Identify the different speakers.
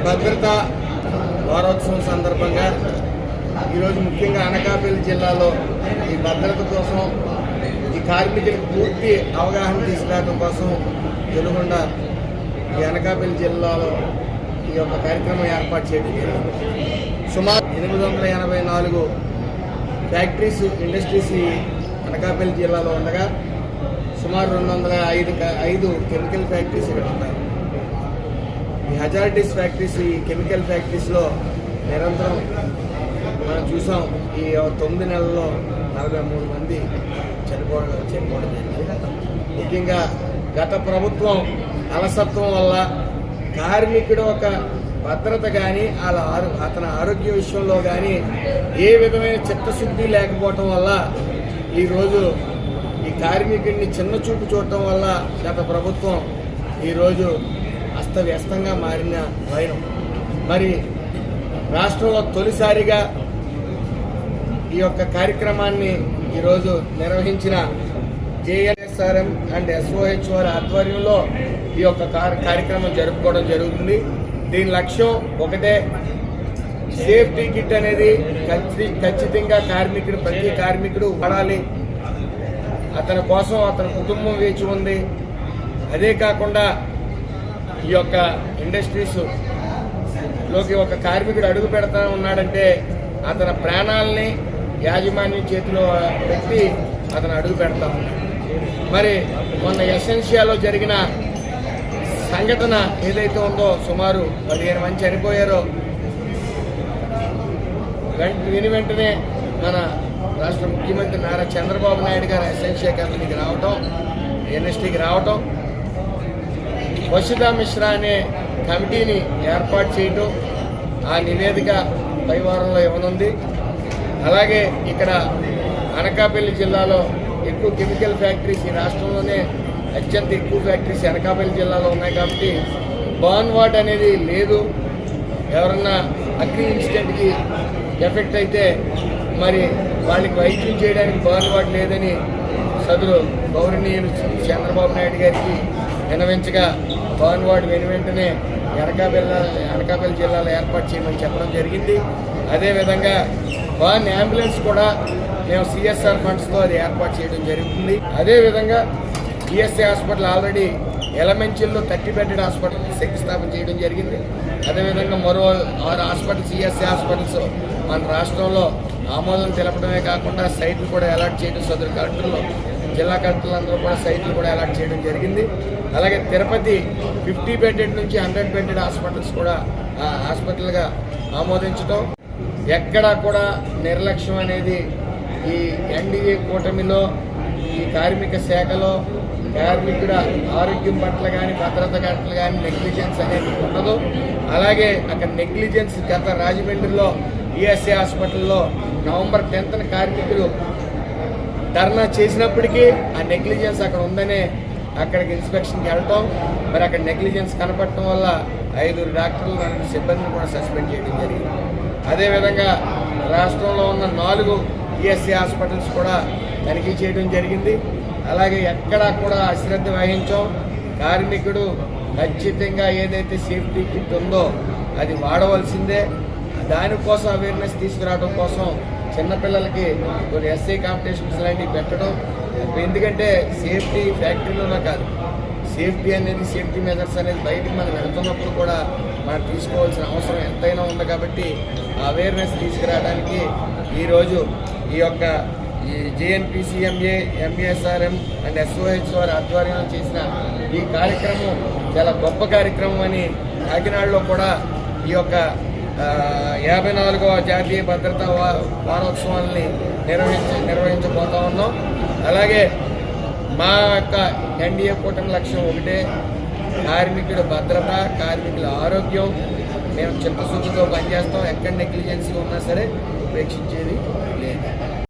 Speaker 1: భద్రతా వారోత్సవం సందర్భంగా ఈరోజు ముఖ్యంగా అనకాపల్లి జిల్లాలో ఈ భద్రత కోసం ఈ కార్మికులకు పూర్తి అవగాహన తీసుకురావడం కోసం తెలుగుండ ఈ అనకాపల్లి జిల్లాలో ఈ యొక్క కార్యక్రమం ఏర్పాటు చేయడం జరిగింది. సుమారు 884 ఫ్యాక్టరీస్ ఇండస్ట్రీస్ అనకాపల్లి జిల్లాలో ఉండగా సుమారు 205 కెమికల్ ఫ్యాక్టరీస్ ఇక్కడ ఉన్నాయి. ఈ హజార్డస్ ఫ్యాక్టరీస్, ఈ కెమికల్ ఫ్యాక్టరీస్లో నిరంతరం మనం చూసాం. ఈ 9 నెలల్లో 43 మంది చనిపోవడం జరిగింది. ముఖ్యంగా గత ప్రభుత్వం అలసత్వం వల్ల కార్మికుడు ఒక భద్రత కానీ అతని ఆరోగ్య విషయంలో కానీ ఏ విధమైన చిత్తశుద్ధి లేకపోవటం వల్ల ఈరోజు ఈ కార్మికుడిని చిన్న చూపు చూడటం వల్ల గత ప్రభుత్వం ఈరోజు అస్తవ్యస్తంగా మారిన వైనం. మరి రాష్ట్రంలో తొలిసారిగా ఈ యొక్క కార్యక్రమాన్ని ఈరోజు నిర్వహించిన జేఎన్ఎస్ఆర్ఎం అండ్ ఎస్ఓహెచ్ వారి ఆధ్వర్యంలో ఈ యొక్క కార్యక్రమం జరుపుకోవడం జరుగుతుంది. దీని లక్ష్యం ఒకటే, సేఫ్టీ కిట్ అనేది ఖచ్చితంగా ప్రతి కార్మికుడు వాడాలి. అతని కోసం అతని కుటుంబం వేచి ఉంది. అదే కాకుండా ఈ యొక్క ఇండస్ట్రీస్లోకి ఒక కార్మికుడు అడుగు పెడతా ఉన్నాడంటే అతని ప్రాణాలని యాజమాన్యం చేతిలో పెట్టి అతను అడుగు పెడతా ఉన్నాడు. మరి మొన్న ఎసెన్షియాలో జరిగిన సంఘటన ఏదైతే ఉందో, సుమారు 15 మంది చనిపోయారో, వెంటనే మన రాష్ట్ర ముఖ్యమంత్రి నారా చంద్రబాబు నాయుడు గారు ఎసెన్షియా కంపెనీకి రావటం, ఎన్ఎస్టీకి రావటం, వసుధా మిశ్రా అనే కమిటీని ఏర్పాటు చేయటం, ఆ నివేదిక పై వారంలో ఇవ్వనుంది. అలాగే ఇక్కడ అనకాపల్లి జిల్లాలో ఎక్కువ కెమికల్ ఫ్యాక్టరీస్, ఈ రాష్ట్రంలోనే అత్యంత ఎక్కువ ఫ్యాక్టరీస్ అనకాపల్లి జిల్లాలో ఉన్నాయి కాబట్టి బర్న్ వార్డ్ అనేది లేదు. ఎవరన్నా అగ్ని ఇన్సిడెంట్కి ఎఫెక్ట్ అయితే మరి వాళ్ళకి వైద్యం చేయడానికి బర్న్ వార్డ్ లేదని సదురు గౌరవనీయులు చంద్రబాబు నాయుడు గారికి విన్నవించగా బర్న్ వార్డ్ వెంటనే అనకాపల్లి జిల్లాలో ఏర్పాటు చేయమని చెప్పడం జరిగింది. అదేవిధంగా బర్న్ అంబులెన్స్ కూడా మేము సిఎస్ఆర్ ఫండ్స్తో అది ఏర్పాటు చేయడం జరుగుతుంది. అదేవిధంగా ఈఎస్ఐ హాస్పిటల్ ఆల్రెడీ ఎలమెంచిల్లో 30 బెడ్డెడ్ హాస్పిటల్ శంకుస్థాపన చేయడం జరిగింది. అదేవిధంగా మరో 6 హాస్పిటల్స్, ఈఎస్ఐ హాస్పిటల్స్ మన రాష్ట్రంలో ఆమోదం తెలపడమే కాకుండా సైట్లు కూడా అలాట్ చేయడం, సదరు కలెక్టర్లు, జిల్లా కలెక్టర్లందరూ కూడా సైట్లు కూడా అలాట్ చేయడం జరిగింది. అలాగే తిరుపతి 50 బెడ్డెడ్ నుంచి 100 బెడ్డెడ్ హాస్పిటల్స్ కూడా హాస్పిటల్గా ఆమోదించడం. ఎక్కడా కూడా నిర్లక్ష్యం అనేది ఈ ఎన్డీఏ కూటమిలో, ఈ కార్మిక శాఖలో కార్మికుడ ఆరోగ్యం పట్ల కానీ భద్రత పట్ల కానీ నెగ్లిజెన్స్ అనేది ఉండదు. అలాగే అక్కడ నెగ్లిజెన్స్ గత రాజమండ్రిలో ఈఎస్ఐ హాస్పిటల్లో నవంబర్ 10న కార్మికులు ధర్నా చేసినప్పటికీ ఆ నెగ్లిజెన్స్ అక్కడ ఉందనే అక్కడికి ఇన్స్పెక్షన్కి వెళ్ళటం, మరి అక్కడ నెగ్లిజెన్స్ కనపడటం వల్ల 5 డాక్టర్లు, 4 సిబ్బందిని కూడా సస్పెండ్ చేయడం జరిగింది. అదేవిధంగా రాష్ట్రంలో ఉన్న 4 ఈఎస్ఐ హాస్పిటల్స్ కూడా తనిఖీ చేయడం జరిగింది. అలాగే ఎక్కడా కూడా అశ్రద్ధ వహించాం. కార్మికుడు ఖచ్చితంగా ఏదైతే సేఫ్టీ కిట్ ఉందో అది వాడవలసిందే. దానికోసం అవేర్నెస్ తీసుకురావడం కోసం చిన్నపిల్లలకి కొన్ని ఎస్ఐ కాంపిటీషన్స్ లాంటివి పెట్టడం. ఎందుకంటే సేఫ్టీ ఫ్యాక్టరీలోనే కాదు, సేఫ్టీ అనేది, సేఫ్టీ మెజర్స్ అనేది బయటికి మనం వెళ్తున్నప్పుడు కూడా మనం తీసుకోవాల్సిన అవసరం ఎంతైనా ఉంది. కాబట్టి అవేర్నెస్ తీసుకురావడానికి ఈరోజు ఈ యొక్క జేఎన్పీసీఎంఏ, ఎంఏఎస్ఆర్ఎం అండ్ ఎస్ఓహెచ్ వారి ఆధ్వర్యంలో చేసిన ఈ కార్యక్రమం చాలా గొప్ప కార్యక్రమం అని కాకినాడలో కూడా ఈ యొక్క 54వ జాతీయ భద్రతా వారోత్సవాలని నిర్వహించబోతా ఉన్నాం. అలాగే మా యొక్క ఎన్డీఏ కూటమి లక్ష్యం ఒకటే, కార్మికుల భద్రత, కార్మికుల ఆరోగ్యం. మేము చిత్తశుద్ధితో పనిచేస్తాం. ఎక్కడ నెగ్లిజెన్సీ ఉన్నా సరే ఉపేక్షించేది లేదు.